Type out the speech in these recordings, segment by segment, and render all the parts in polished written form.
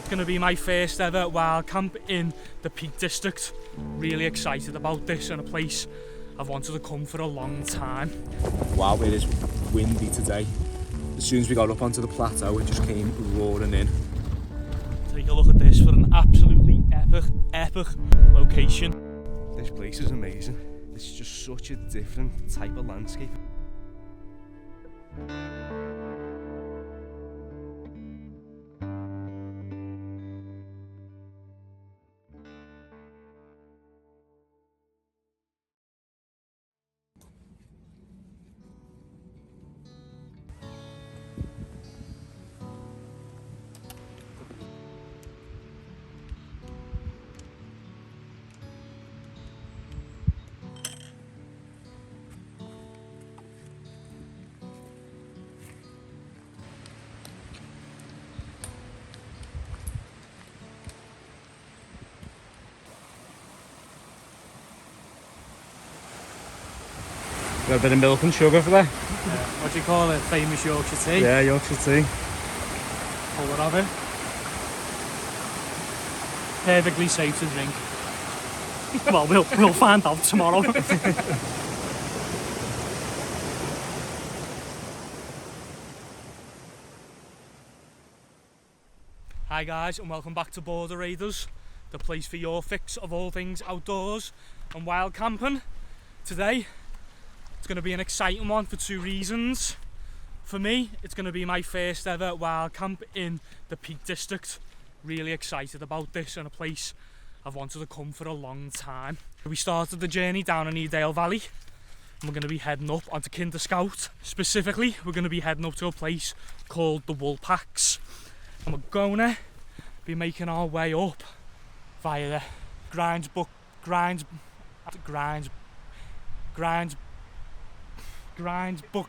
It's going to be my first ever wild camp in the Peak District. Really excited about this, and a place I've wanted to come for a long time. Wow, it is windy today. As soon as we got up onto the plateau, it just came roaring in. Take a look at this for an absolutely epic location. This place is amazing. It's just such a different type of landscape. Got a bit of milk and sugar for that. What do you call it? Famous Yorkshire tea? Yeah, Yorkshire tea. Full of it. Perfectly safe to drink. Well, we'll find out tomorrow. Hi guys, and welcome back to Border Raiders, the place for your fix of all things outdoors and wild camping. Today, it's going to be an exciting one for two reasons. For me, it's going to be my first ever wild camp in the Peak District. Really excited about this, and a place I've wanted to come for a long time. We started the journey down in Edale Valley, and we're going to be heading up onto Kinder Scout. Specifically, we're going to be heading up to a place called the Woolpacks, and we're going to be making our way up via the Grindsbrook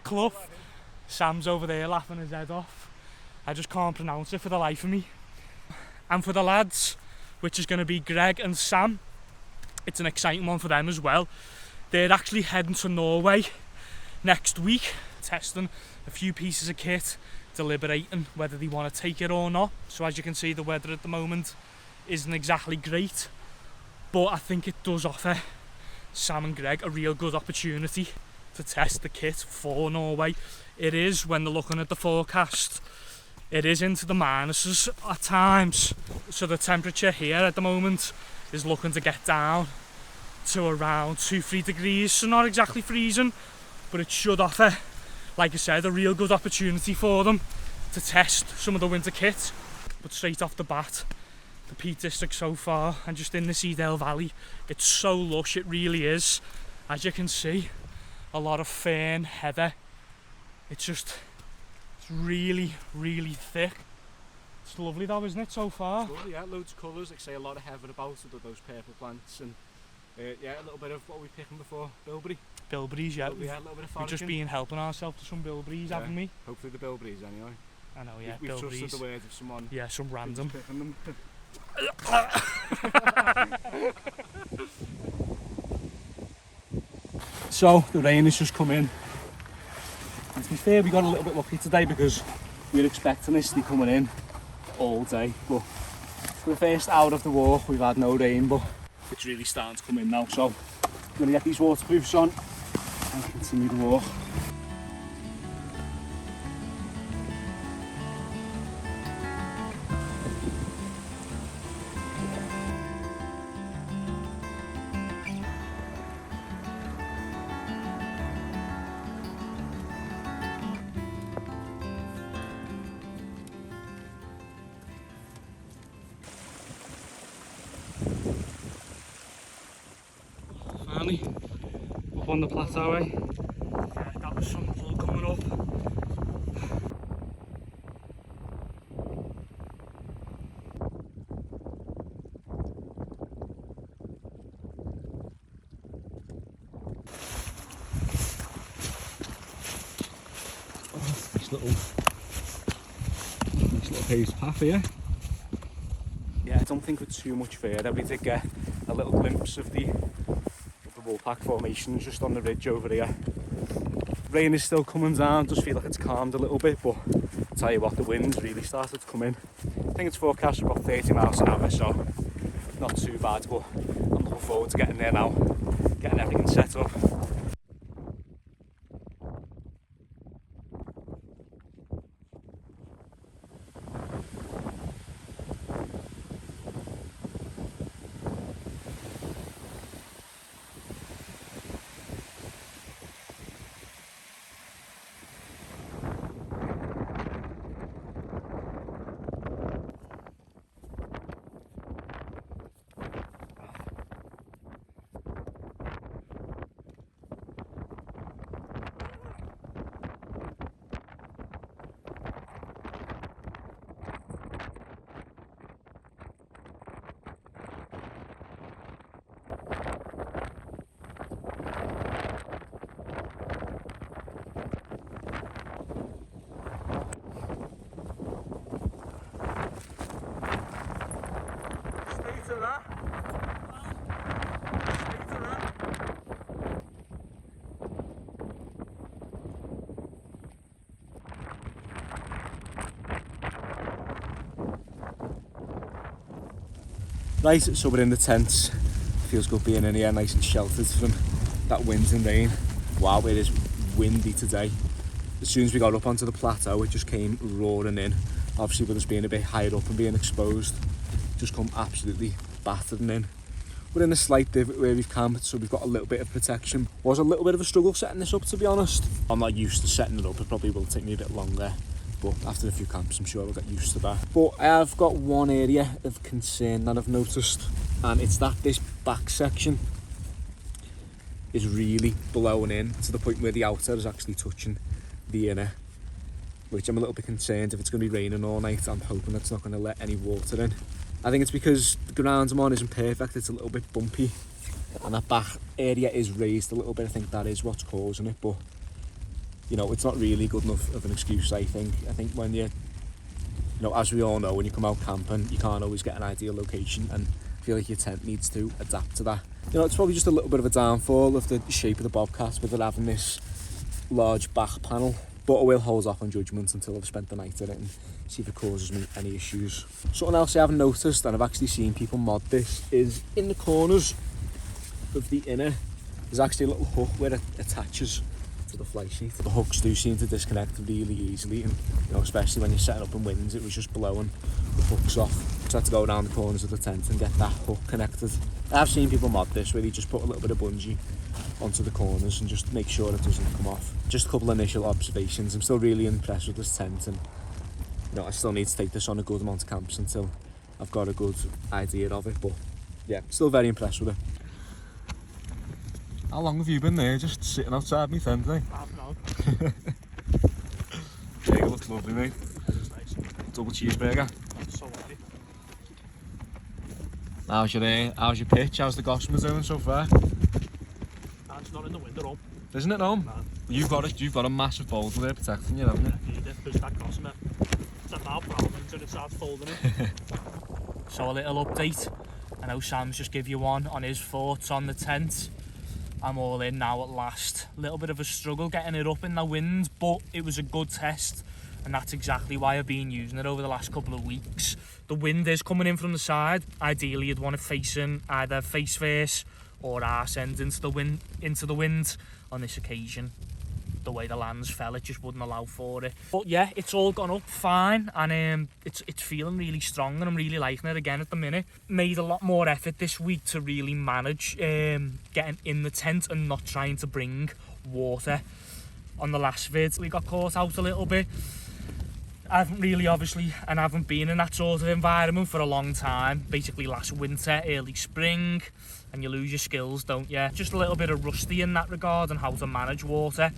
Clough. Sam's over there laughing his head off. I just can't pronounce it for the life of me. And for the lads, which is going to be Greg and Sam, it's an exciting one for them as well. They're actually heading to Norway next week, testing a few pieces of kit, deliberating whether they want to take it or not. So as you can see, the weather at the moment isn't exactly great, but I think it does offer Sam and Greg a real good opportunity to test the kit for Norway. It is, when they're looking at the forecast, it is into the minuses at times. So the temperature here at the moment is looking to get down to around 2-3 degrees. So not exactly freezing, but it should offer, like I said, a real good opportunity for them to test some of the winter kit. But straight off the bat, the Peak District so far, and just in the Edale Valley, it's so lush, it really is. As you can see, a lot of fern, heather. It's really, really thick. It's lovely though, isn't it, so far? It's lovely, yeah, loads of colours, like say a lot of heather about with those purple plants, and yeah, a little bit of what we were picking before, bilberry. Bilberries, yeah. A little bit of We've just been helping ourselves to some bilberries, haven't we? Hopefully the bilberries anyway. I know, yeah, We've bilberries. trusted the word of someone. Yeah, some random. Picking them. So the rain has just come in. And to be fair, we got a little bit lucky today because we were expecting this to be coming in all day. But for the first hour of the walk, we've had no rain, but it's really starting to come in now. So I'm going to get these waterproofs on and continue the walk. Finally, up on the plateau, eh? Yeah, that was some pull coming up. Nice little paved path here. Yeah, I don't think we're too much further. We did get a little glimpse of the Woolpack formation just on the ridge over here. Rain is still coming down, does feel like it's calmed a little bit, but tell you what, the wind's really started to come in. I think it's forecast about 30 miles an hour, so not too bad, but I'm looking forward to getting there now, getting everything set up. Right, so we're in the tent. Feels good being in here, nice and sheltered from that wind and rain. Wow, it is windy today. As soon as we got up onto the plateau, it just came roaring in. Obviously with us being a bit higher up and being exposed, just come absolutely battering in. We're in a slight divot where we've camped, so we've got a little bit of protection. Was a little bit of a struggle setting this up, to be honest. I'm not used to setting it up, it probably will take me a bit longer. But after a few camps, I'm sure I'll get used to that. But I have got one area of concern that I've noticed, and it's that this back section is really blowing in to the point where the outer is actually touching the inner, which I'm a little bit concerned. If it's going to be raining all night, I'm hoping it's not going to let any water in. I think it's because the ground I'm on isn't perfect, it's a little bit bumpy, and that back area is raised a little bit. I think that is what's causing it, but you know, it's not really good enough of an excuse, I think. I think when you know, as we all know, when you come out camping, you can't always get an ideal location, and I feel like your tent needs to adapt to that. You know, it's probably just a little bit of a downfall of the shape of the Bobcat with it having this large back panel, but I will hold off on judgment until I've spent the night in it and see if it causes me any issues. Something else I haven't noticed, and I've actually seen people mod this, is in the corners of the inner, there's actually a little hook where it attaches to the fly sheet. The hooks do seem to disconnect really easily, and you know, especially when you're setting up in winds, it was just blowing the hooks off. So I had to go around the corners of the tent and get that hook connected. I've seen people mod this where they just put a little bit of bungee onto the corners and just make sure it doesn't come off. Just a couple of initial observations. I'm still really impressed with this tent, and you know, I still need to take this on a good amount of camps until I've got a good idea of it, but yeah, still very impressed with it. How long have you been there, just sitting outside my tent, eh? Half an hour. Yeah, it looks lovely, mate. It's nice. Double cheeseburger. So happy. How's your pitch? How's the Gossamer doing so far? It's not in the window, Isn't it, no? no. You've got a massive boulder there protecting you, haven't you? Because that Gossamer, it's a bad problem until it starts folding it. So a little update. I know Sam's just give you one on his thoughts on the tent. I'm all in now at last. A little bit of a struggle getting it up in the wind, but it was a good test, and that's exactly why I've been using it over the last couple of weeks. The wind is coming in from the side. Ideally you'd want it facing either face first or arse end into the wind. On this occasion, the way the lands fell, it just wouldn't allow for it. But yeah, it's all gone up fine, and it's feeling really strong, and I'm really liking it again at the minute. Made a lot more effort this week to really manage getting in the tent and not trying to bring water. On the last vid, we got caught out a little bit. I haven't really, obviously, and I haven't been in that sort of environment for a long time. Basically last winter, early spring, and you lose your skills, don't you? Just a little bit of rusty in that regard on how to manage water.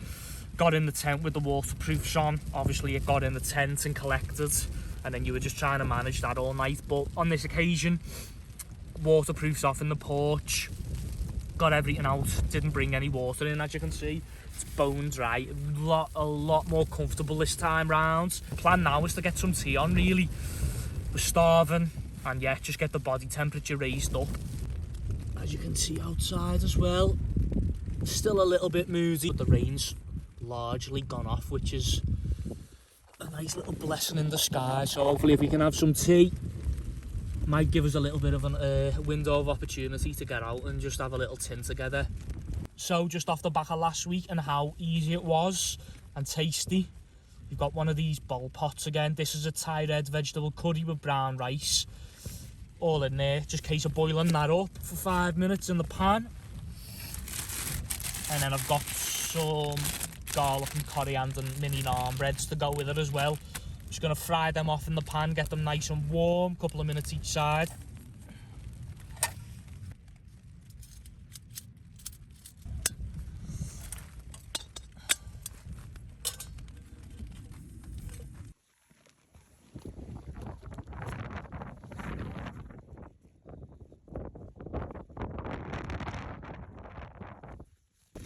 Got in the tent with the waterproofs on. Obviously it got in the tent and collected, and then you were just trying to manage that all night. But on this occasion, waterproofs off in the porch, got everything out, didn't bring any water in, as you can see. It's bone dry, a lot more comfortable this time round. The plan now is to get some tea on, really. We're starving, and yeah, just get the body temperature raised up. As you can see outside as well, still a little bit moody, but the rain's largely gone off, which is a nice little blessing in the sky, so hopefully if we can have some tea, might give us a little bit of a window of opportunity to get out and just have a little tin together. So just off the back of last week and how easy it was and tasty, we've got one of these bowl pots again. This is a Thai red vegetable curry with brown rice, all in there. Just a case of boiling that up for 5 minutes in the pan. And then I've got some garlic and coriander and mini naan breads to go with it as well. Just going to fry them off in the pan, get them nice and warm, couple of minutes each side.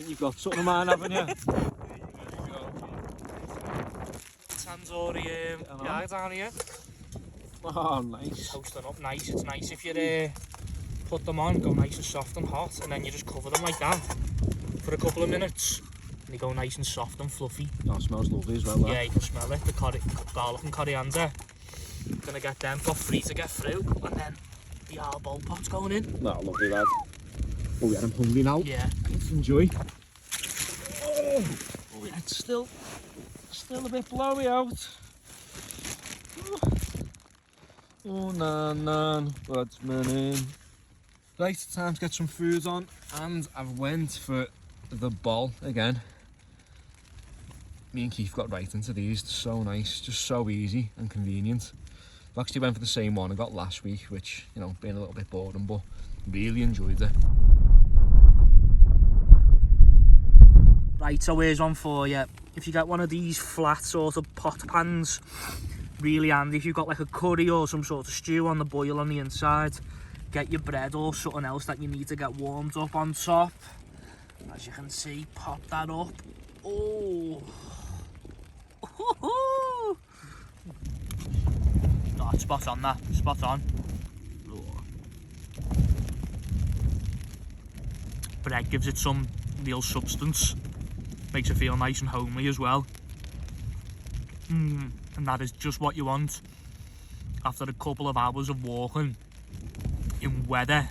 You've got something in mind, haven't you? Tandoori yeah, down here. Oh, nice. Toast them up nice. It's nice if you put them on, go nice and soft and hot, and then you just cover them like that for a couple of minutes, and they go nice and soft and fluffy. Oh, it smells lovely as well, that. Yeah, you can smell it. The garlic and coriander. Gonna get them, got 3 to get through, and then the bowl pot's going in. No, lovely, lad. Oh yeah, I'm hungry now. Yeah. Let's enjoy. Oh yeah, it's still a bit blowy out. Oh nan, what's my name? Right, time to get some food on, and I've went for the bowl again. Me and Keith got right into these. They're so nice, just so easy and convenient. I actually went for the same one I got last week, which, you know, being a little bit boring, but really enjoyed it. Right, so here's one for you. If you get one of these flat sort of pot pans, really handy if you've got like a curry or some sort of stew on the boil on the inside. Get your bread or something else that you need to get warmed up on top. As you can see, pop that up. Oh, oh, it's spot on that, spot on. Bread gives it some real substance. Makes it feel nice and homely as well. And that is just what you want after a couple of hours of walking in weather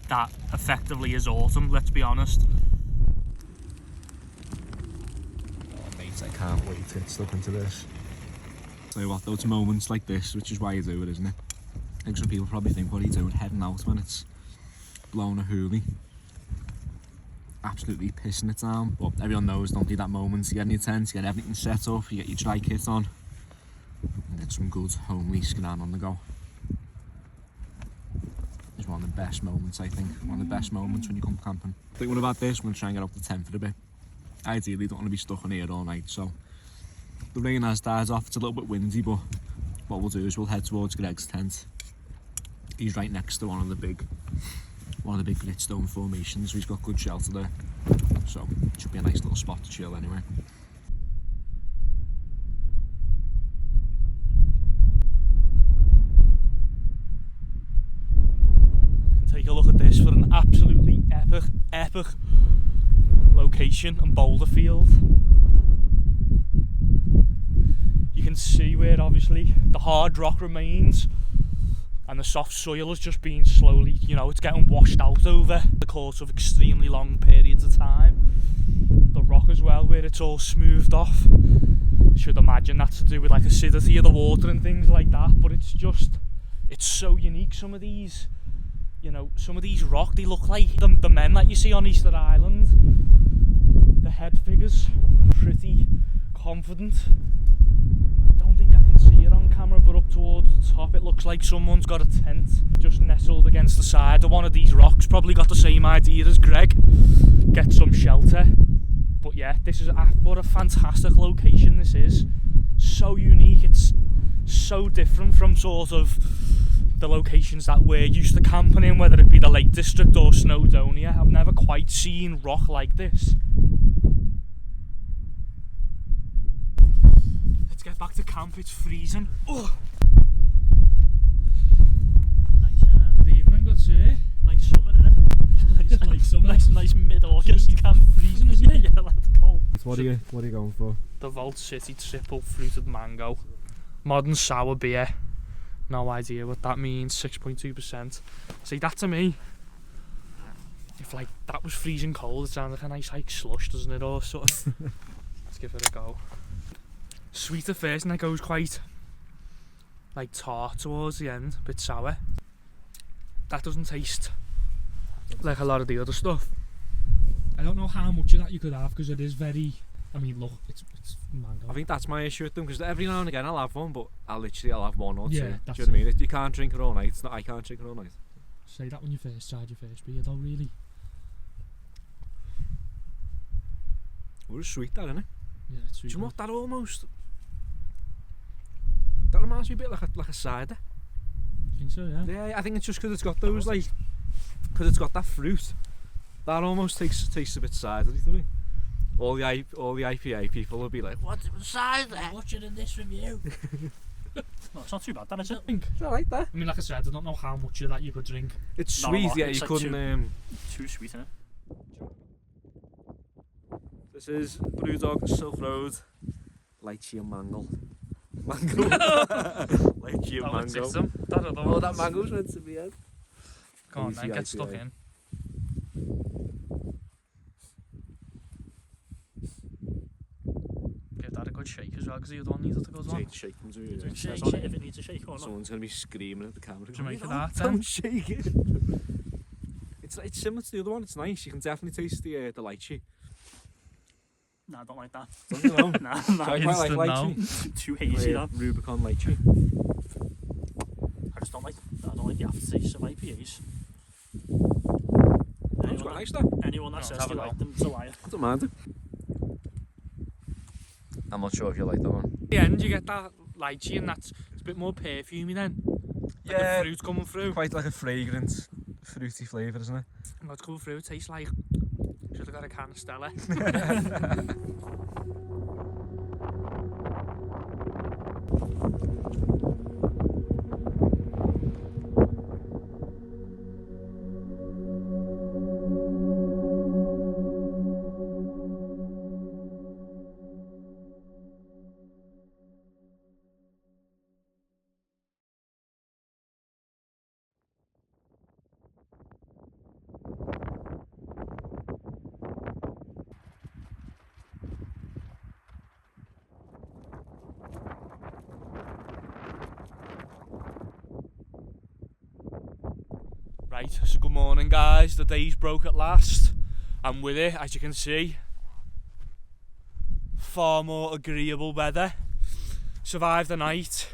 that effectively is autumn, let's be honest. Oh mate, I can't wait to get stuck into this. Tell you what though, it's moments like this which is why you do it, isn't it? I think some people probably think, what are you doing heading out when it's blowing a hoolie? Absolutely pissing it down, but everyone knows, don't need that moment to get in your tent, get everything set up, you get your dry kit on, and get some good homely scan on the go. It's one of the best moments, I think. One of the best moments when you come camping. I think what about this, I'm going to try and get up the tent for a bit. Ideally, don't want to be stuck in here all night, so the rain has died off, it's a little bit windy, but what we'll do is we'll head towards Greg's tent. He's right next to one of the big Gritstone formations, so he's got good shelter there, so it should be a nice little spot to chill anyway. Take a look at this for an absolutely epic location and boulder field. You can see where obviously the hard rock remains and the soft soil has just been slowly, you know, it's getting washed out over the course of extremely long periods of time. The rock as well, where it's all smoothed off. Should imagine that's to do with like acidity of the water and things like that, but it's so unique. Some of these, you know, some of these rock, they look like the men that you see on Easter Island. The head figures, pretty confident. I don't think I can see it on camera, but up towards the top it looks like someone's got a tent just nestled against the side of one of these rocks. Probably got the same idea as Greg, get some shelter. But yeah, this is what a fantastic location this is. So unique, it's so different from sort of the locations that we're used to camping in, whether it be the Lake District or Snowdonia. I've never quite seen rock like this. Let's get back to camp, it's freezing. Oh. Nice evening, good sir. Nice summer, innit? Nice summer. nice mid-August camp. Freezing, isn't it? Yeah, that's cold. What are you going for? The Vault City triple fruited mango. Modern sour beer. No idea what that means. 6.2%. See, that to me, if like that was freezing cold, it sounds like a nice like slush, doesn't it? Or sort of. Let's give it a go. Sweet at first, and it goes quite like tart towards the end, a bit sour. That doesn't taste like a lot of the other stuff. I don't know how much of that you could have because it is very. I mean, look, it's mango. I think that's my issue with them, because every now and again I'll have one, but I'll have one or two. Yeah, Do you know that's what I mean? You can't drink it all night. It's not. I can't drink it all night. Say that when you first tried your first beer, though, really. Oh, it's sweet, that, isn't it? Yeah, it's sweet. Do you know what that almost? That reminds me a bit like a cider. I think so, yeah. Yeah, I think it's just because it's got those like, because it's got that fruit. That almost tastes a bit cidery to me. All the IPA people will be like, "What's cider? Watching in this review." No, it's not too bad, that is it? It's alright there. I mean, like I said, I don't know how much of that you could drink. It's Not a sweet, lot. yeah. It's You like couldn't. Too sweet, innit? This is Brewdog Silk Road, lychee and mango. Mango. Lychee and mango. That other Oh, that mango's meant to be in. Go on Easy then, get IPA. stuck in. Give that a good shake as well, because the other one needed to go as well. Shake them to you. It says on it if it needs a shake or not. Someone's going to be screaming at the camera. Jamaica going, that, Don't shake it. It's similar to the other one. It's nice. You can definitely taste the lychee. Nah, I don't like that. Don't you know? Nah, I quite like Instant lychee. too hazy, that. Rubicon lychee. I just don't like the aftertaste of IPAs. It's quite nice though. Anyone that No, says have they a like go. them is a liar. I don't mind it. I'm not sure if you like that one. At the end, you get that lychee, and it's a bit more perfumey then. Like Yeah. the fruit coming through. Quite like a fragrant, fruity flavour, isn't it? And what's coming through, it tastes like. Should have got a can of Stella. Right, so good morning guys, the day's broke at last, and with it, as you can see, far more agreeable weather. Survived the night,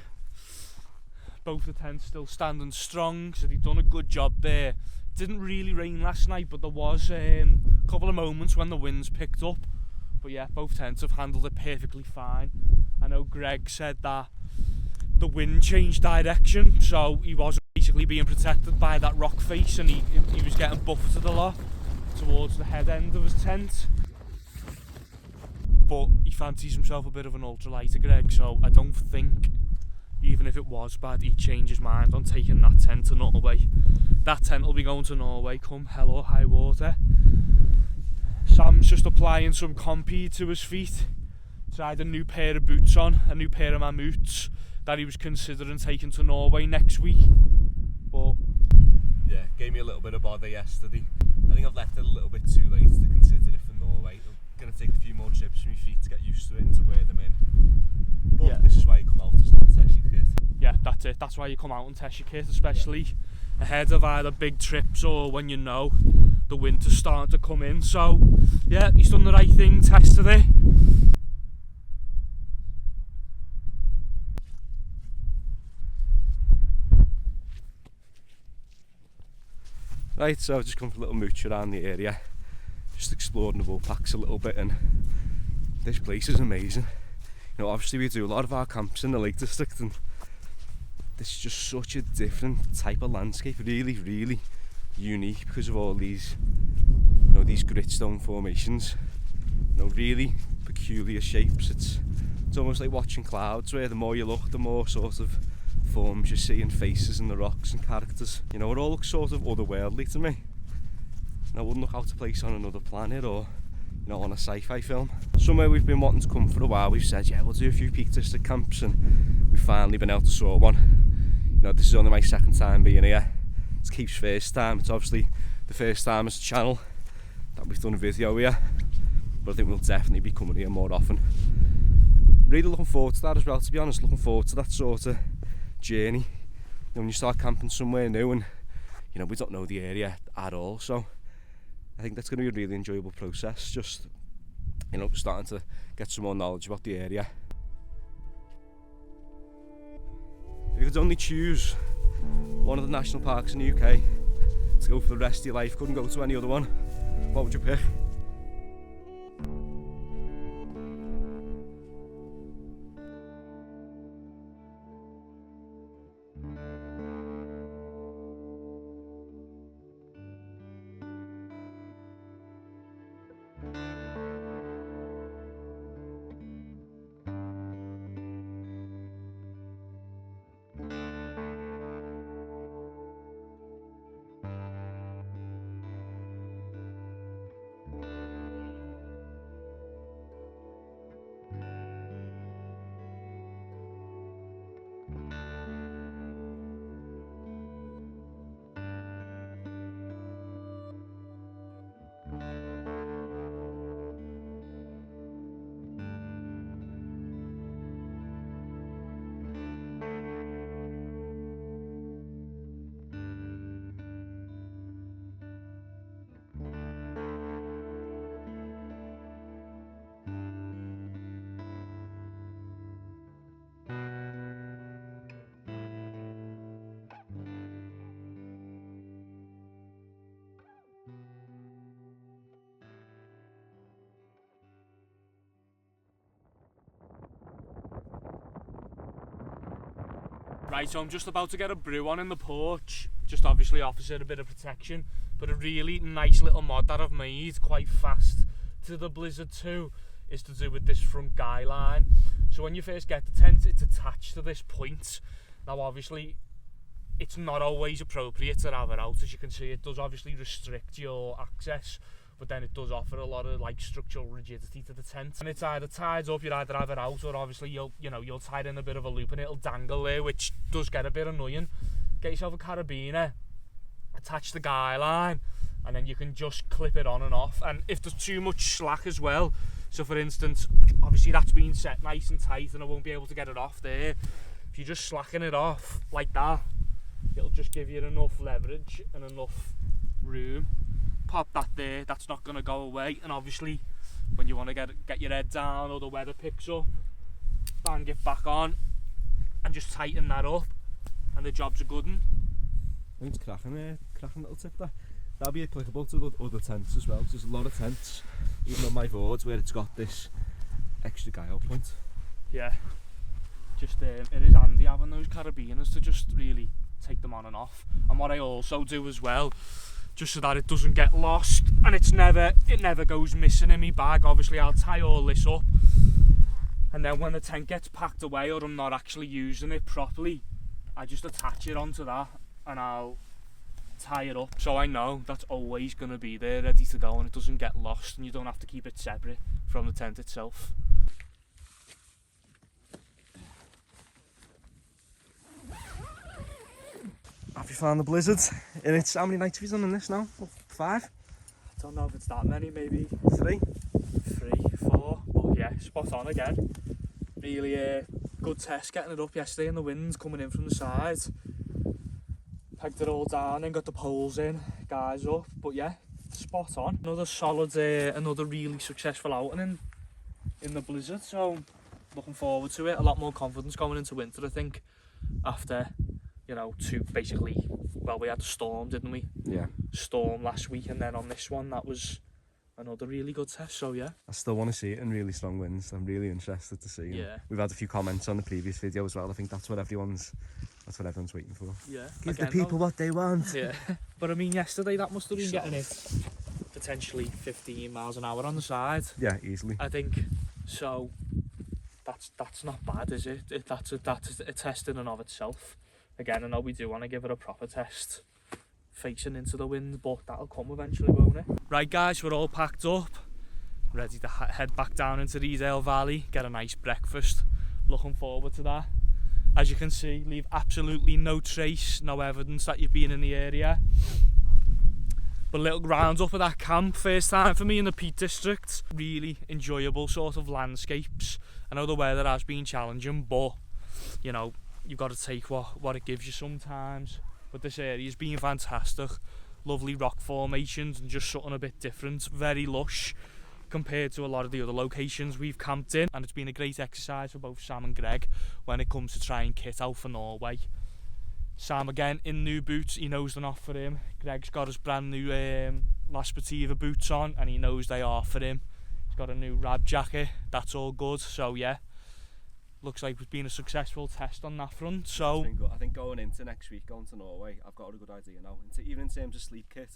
both the tents still standing strong, so they've done a good job there. Didn't really rain last night, but there was a couple of moments when the winds picked up, but yeah, both tents have handled it perfectly fine. I know Greg said that the wind changed direction, so he wasn't basically being protected by that rock face, and he was getting buffeted a lot towards the head end of his tent. But he fancies himself a bit of an ultralighter, Greg, so I don't think, even if it was bad, he'd change his mind on taking that tent to Norway. That tent will be going to Norway come hell or high water. Sam's just applying some Compeed to his feet. Tried a new pair of boots on, a new pair of mammoots that he was considering taking to Norway next week. But Yeah, gave me a little bit of bother yesterday. I think I've left it a little bit too late to consider it for Norway. I'm going to take a few more trips for my feet to get used to it and to wear them in. But Yeah. this is why you come out, isn't it? Test your kit. yeah, that's it. That's why you come out and test your kit, especially ahead of either big trips or when you know the winter's starting to come in. So yeah, he's done the right thing, tested it. Right, so I've just come for a little mooch around the area, just exploring the Woolpacks a little bit, and this place is amazing. You know, obviously we do a lot of our camps in the Lake District, and this is just such a different type of landscape, really, really unique because of all these, you know, these gritstone formations, you know, really peculiar shapes. It's almost like watching clouds, where the more you look, the more sort of forms you see and faces in the rocks and characters. You know, it all looks sort of otherworldly to me. And I wouldn't look out a place on another planet, or, you know, on a sci-fi film. Somewhere we've been wanting to come for a while. We've said, yeah, we'll do a few Peak District camps, and we've finally been able to sort one. You know, this is only my second time being here. It's Keith's first time. It's obviously the first time as a channel that we've done a video here, but I think we'll definitely be coming here more often. Really looking forward to that as well, to be honest. Looking forward to that sort of journey. You know, when you start camping somewhere new and, you know, we don't know the area at all, so I think that's going to be a really enjoyable process, just, you know, starting to get some more knowledge about the area. If you could only choose one of the national parks in the UK to go for the rest of your life, couldn't go to any other one, what would you pick? Right, so I'm just about to get a brew on in the porch, just obviously offers it a bit of protection, but a really nice little mod that I've made quite fast to the Blizzard 2 is to do with this front guy line. So when you first get the tent, it's attached to this point. Now obviously it's not always appropriate to have it out, as you can see. It does obviously restrict your access, but then it does offer a lot of like structural rigidity to the tent. And it's either tied up, you'd either have it out, or obviously you'll tie it in a bit of a loop and it'll dangle there, which does get a bit annoying. Get yourself a carabiner, attach the guy line, and then you can just clip it on and off. And if there's too much slack as well, so for instance, obviously that's been set nice and tight and I won't be able to get it off there. If you just slacken it off like that, it'll just give you enough leverage and enough room. Pop that there, that's not going to go away, and obviously when you want to get your head down or the weather picks up, bang it back on and just tighten that up and the job's a good one. I think it's cracking little tip there. That'll be applicable to the other tents as well. There's a lot of tents, even on my boards, where it's got this extra guy out point. Yeah, just it is handy having those carabiners to just really take them on and off. And what I also do as well, just so that it doesn't get lost and it never goes missing in my bag, obviously I'll tie all this up, and then when the tent gets packed away or I'm not actually using it properly, I just attach it onto that and I'll tie it up, so I know that's always going to be there ready to go and it doesn't get lost, and you don't have to keep it separate from the tent itself. Have you found the Blizzard? And it's, how many nights have you done in this now? 5? I don't know if it's that many, maybe 3? 3, 4, but yeah, spot on again. Really good test getting it up yesterday, and the wind's coming in from the side. Pegged it all down and got the poles in, guys up, but yeah, spot on. Another solid, another really successful outing in the Blizzard, so looking forward to it. A lot more confidence going into winter, I think, after, you know, basically, well, we had a storm, didn't we? Yeah. Storm last week, and then on this one, that was another really good test, so yeah. I still want to see it in really strong winds. I'm really interested to see. Yeah. We've had a few comments on the previous video as well. I think that's what everyone's waiting for. Yeah. Give the people what they want. Yeah. But I mean, yesterday that must have been getting it potentially 15 miles an hour on the side. Yeah, easily. I think so. That's not bad, is it? That's a test in and of itself. Again, I know we do want to give it a proper test facing into the wind, but that'll come eventually, won't it? Right guys, we're all packed up. ready to head back down into the Edale Valley, get a nice breakfast. Looking forward to that. As you can see, leave absolutely no trace, no evidence that you've been in the area. But a little round up of that camp, first time for me in the Peal District. Really enjoyable sort of landscapes. I know the weather has been challenging, but you know, you've got to take what it gives you sometimes. But this area's been fantastic. Lovely rock formations and just something a bit different. Very lush compared to a lot of the other locations we've camped in, and it's been a great exercise for both Sam and Greg when it comes to trying kit out for Norway. Sam again in new boots, he knows they're not for him. Greg's got his brand new Las Pativa boots on and he knows they are for him. He's got a new Rab jacket, that's all good. So yeah, looks like it's been a successful test on that front. So I think going into next week, going to Norway, I've got a good idea now. Even in terms of sleep kit,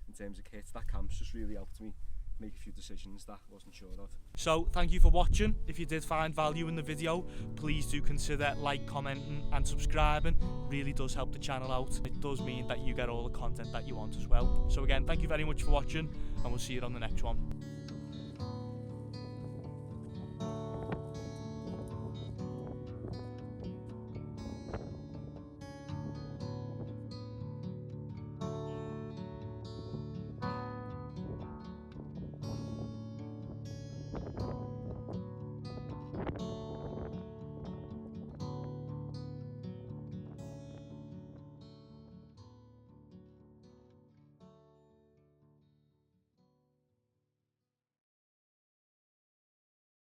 in terms of kit, that camp's just really helped me make a few decisions that I wasn't sure of. So thank you for watching. If you did find value in the video, please do consider like, commenting and subscribing. It really does help the channel out. It does mean that you get all the content that you want as well. So again, thank you very much for watching and we'll see you on the next one.